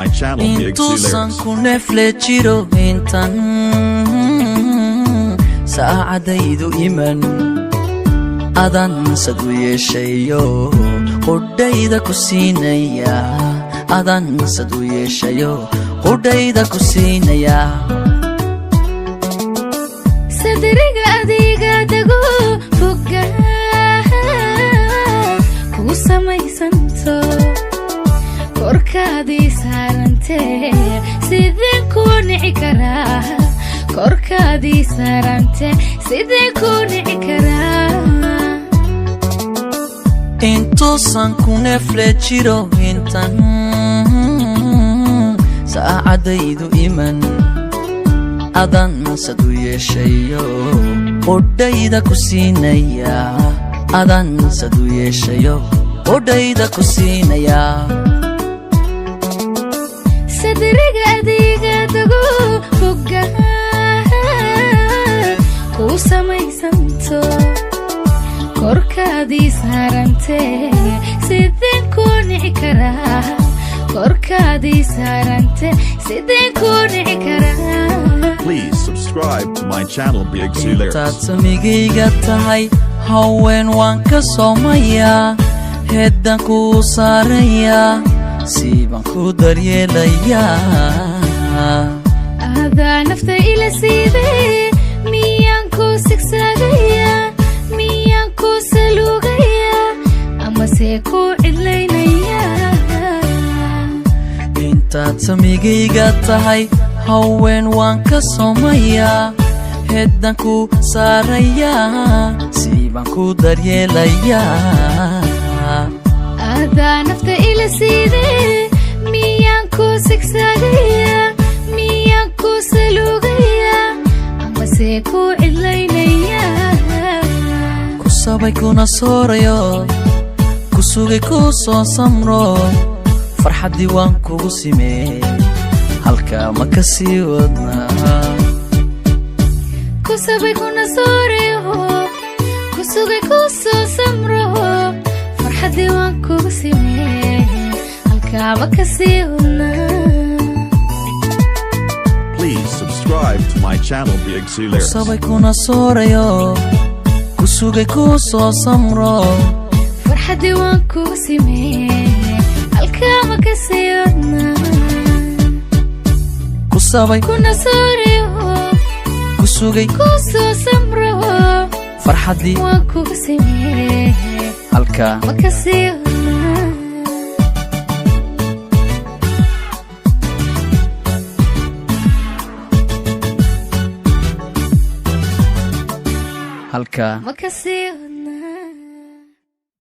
my channel Big C Lyrics. Kuneflechiro intan saacadaydu iman adan sadu yeeshayo qodayda ku siinaya adan sadu yeeshayo qodayda ku siinaya sadriga adiga dago foga ku samaysanto korkaadi saarante sideen ku nici karaa korkaadi saarante sideen ku nici karaa intuusan kuneflechiro intan saacadaydu iman adan sadu yeeshayo qodayda ku siinaya adan sadu yeeshayo qodayda ku siinaya sadriga adiga dago foga ku samaysanto korkaadi saarante sideen ku nici karaa korkaadi saarante sideen ku nici karaa. Please subscribe to my channel Big C Lyrics. Taatsamigayga tahay haween waan ka soomaya heedan ku saaraya siiban ku daryeelaya adaa nafta ila siidee miyaan ku sigsaagaya miyaan ku saluugaya amase ku cidlaynaya intaad samigayga tahay haween waan ka soomaya heedan ku saaraya siiban ku daryeelaya adaa nafta ila siidee miyaan ku sigsaagaya miyaan ku saluugaya amase ku cidlaynaya ku sabay kuna soorayo ku sugay ku soo samro farxaddii waan kugu simee halkaa ma ka sii wadnaa ku sabay kuna soorayo ku sugay ku soo samro farxaddii waan kugu simee halkaa ma ka sii wadnaa. Please subscribe to my channel Big C Lyrics. sabay kuna soorayo ku sugay ku soo samro farxaddii waan kugu simee halkaa ma ka sii wadnaa. ku sabay kuna soorayo ku sugay ku soo samro farxaddii waan kugu simee halkaa ma ka sii wadnaa. halkaa ma ka sii wadnaa.